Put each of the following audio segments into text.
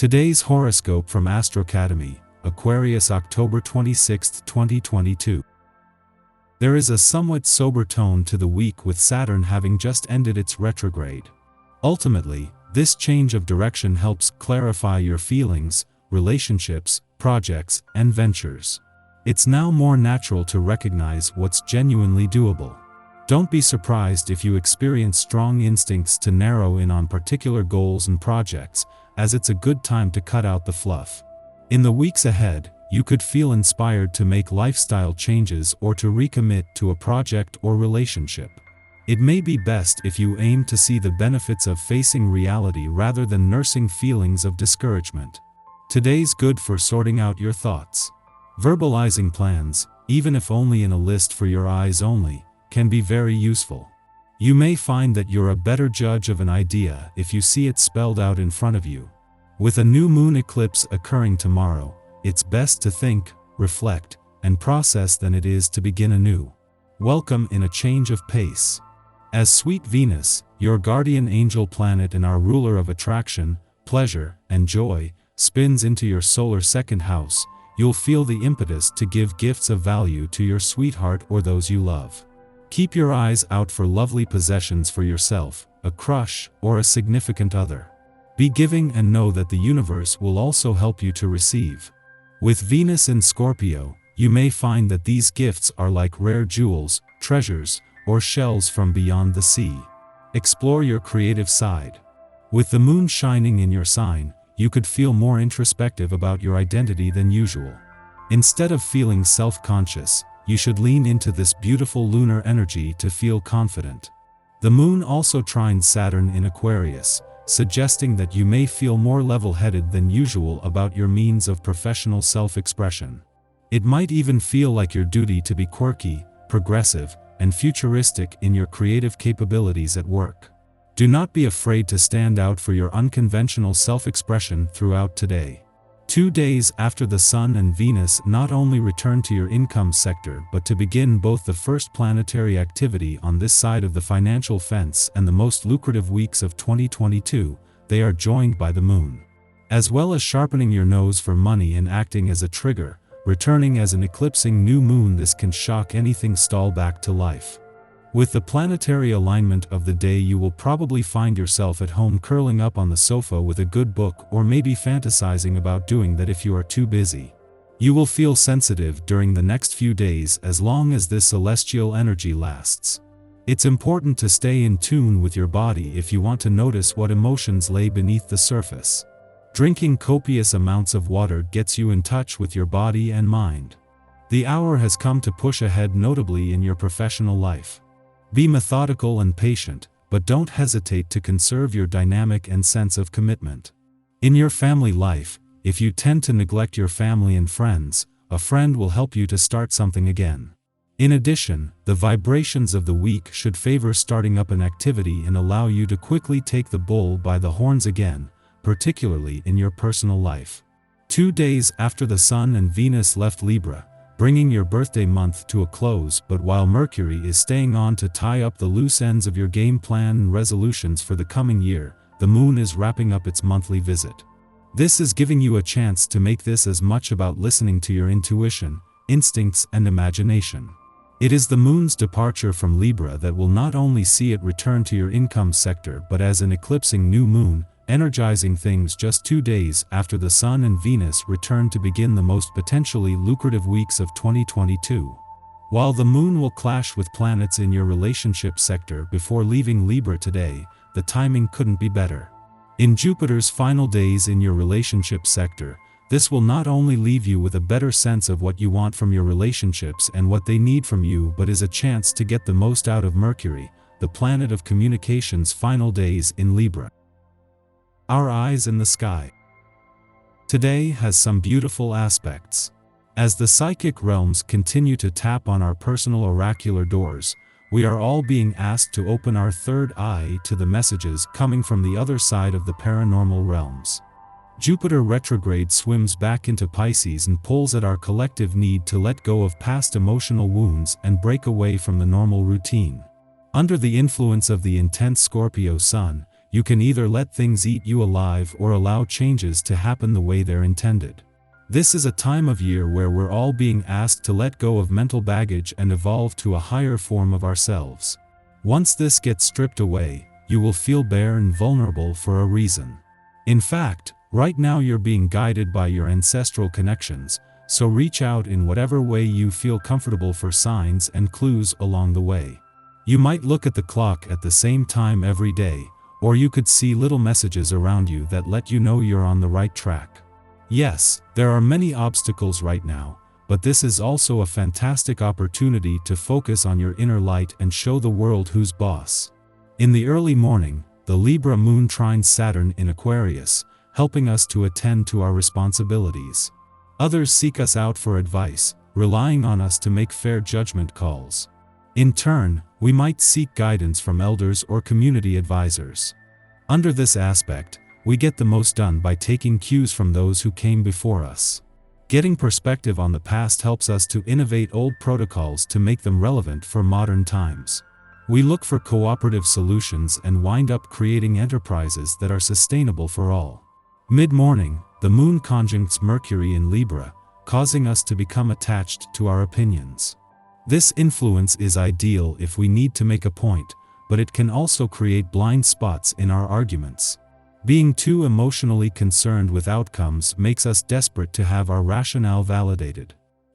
Today's horoscope from Astrocademy, Aquarius October 26, 2022. There is a somewhat sober tone to the week with Saturn having just ended its retrograde. Ultimately, this change of direction helps clarify your feelings, relationships, projects, and ventures. It's now more natural to recognize what's genuinely doable. Don't be surprised if you experience strong instincts to narrow in on particular goals and projects, as it's a good time to cut out the fluff. In the weeks ahead, you could feel inspired to make lifestyle changes or to recommit to a project or relationship. It may be best if you aim to see the benefits of facing reality rather than nursing feelings of discouragement. Today's good for sorting out your thoughts. Verbalizing plans, even if only in a list for your eyes only, can be very useful. You may find that you're a better judge of an idea if you see it spelled out in front of you. With a new moon eclipse occurring tomorrow, it's best to think, reflect, and process than it is to begin anew. Welcome in a change of pace. As sweet Venus, your guardian angel planet and our ruler of attraction, pleasure, and joy, spins into your solar second house, you'll feel the impetus to give gifts of value to your sweetheart or those you love. Keep your eyes out for lovely possessions for yourself, a crush, or a significant other. Be giving and know that the universe will also help you to receive. With Venus in Scorpio, you may find that these gifts are like rare jewels, treasures, or shells from beyond the sea. Explore your creative side. With the moon shining in your sign, you could feel more introspective about your identity than usual. Instead of feeling self-conscious, you should lean into this beautiful lunar energy to feel confident. The moon also trines Saturn in Aquarius, suggesting that you may feel more level-headed than usual about your means of professional self-expression. It might even feel like your duty to be quirky, progressive, and futuristic in your creative capabilities at work. Do not be afraid to stand out for your unconventional self-expression throughout today. 2 days after the Sun and Venus not only return to your income sector but to begin both the first planetary activity on this side of the financial fence and the most lucrative weeks of 2022, they are joined by the moon. As well as sharpening your nose for money and acting as a trigger, returning as an eclipsing new moon, this can shock anything stalled back to life. With the planetary alignment of the day, you will probably find yourself at home curling up on the sofa with a good book, or maybe fantasizing about doing that if you are too busy. You will feel sensitive during the next few days as long as this celestial energy lasts. It's important to stay in tune with your body if you want to notice what emotions lay beneath the surface. Drinking copious amounts of water gets you in touch with your body and mind. The hour has come to push ahead, notably in your professional life. Be methodical and patient, but don't hesitate to conserve your dynamic and sense of commitment. In your family life, if you tend to neglect your family and friends, a friend will help you to start something again. In addition, the vibrations of the week should favor starting up an activity and allow you to quickly take the bull by the horns again, particularly in your personal life. 2 days after the Sun and Venus left Libra, bringing your birthday month to a close, but while Mercury is staying on to tie up the loose ends of your game plan and resolutions for the coming year, the moon is wrapping up its monthly visit. This is giving you a chance to make this as much about listening to your intuition, instincts, and imagination. It is the moon's departure from Libra that will not only see it return to your income sector but as an eclipsing new moon, energizing things just 2 days after the Sun and Venus return to begin the most potentially lucrative weeks of 2022. While the moon will clash with planets in your relationship sector before leaving Libra today, the timing couldn't be better. In Jupiter's final days in your relationship sector, this will not only leave you with a better sense of what you want from your relationships and what they need from you, but is a chance to get the most out of Mercury, the planet of communication's final days in Libra. Our eyes in the sky. Today has some beautiful aspects. As the psychic realms continue to tap on our personal oracular doors, we are all being asked to open our third eye to the messages coming from the other side of the paranormal realms. Jupiter retrograde swims back into Pisces and pulls at our collective need to let go of past emotional wounds and break away from the normal routine. Under the influence of the intense Scorpio sun, you can either let things eat you alive or allow changes to happen the way they're intended. This is a time of year where we're all being asked to let go of mental baggage and evolve to a higher form of ourselves. Once this gets stripped away, you will feel bare and vulnerable for a reason. In fact, right now you're being guided by your ancestral connections, so reach out in whatever way you feel comfortable for signs and clues along the way. You might look at the clock at the same time every day, or you could see little messages around you that let you know you're on the right track. Yes, there are many obstacles right now, but this is also a fantastic opportunity to focus on your inner light and show the world who's boss. In the early morning, the Libra moon trines Saturn in Aquarius, helping us to attend to our responsibilities. Others seek us out for advice, relying on us to make fair judgment calls. In turn, we might seek guidance from elders or community advisors. Under this aspect, we get the most done by taking cues from those who came before us. Getting perspective on the past helps us to innovate old protocols to make them relevant for modern times. We look for cooperative solutions and wind up creating enterprises that are sustainable for all. Mid-morning, the moon conjuncts Mercury in Libra, causing us to become attached to our opinions. This influence is ideal if we need to make a point, but it can also create blind spots in our arguments. Being too emotionally concerned with outcomes makes us desperate to have our rationale validated.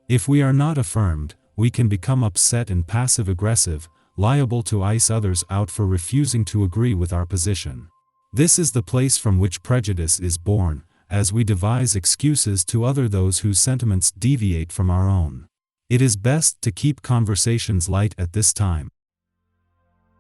If we are not affirmed, we can become upset and passive-aggressive, liable to ice others out for refusing to agree with our position. This is the place from which prejudice is born, as we devise excuses to other those whose sentiments deviate from our own. It is best to keep conversations light at this time,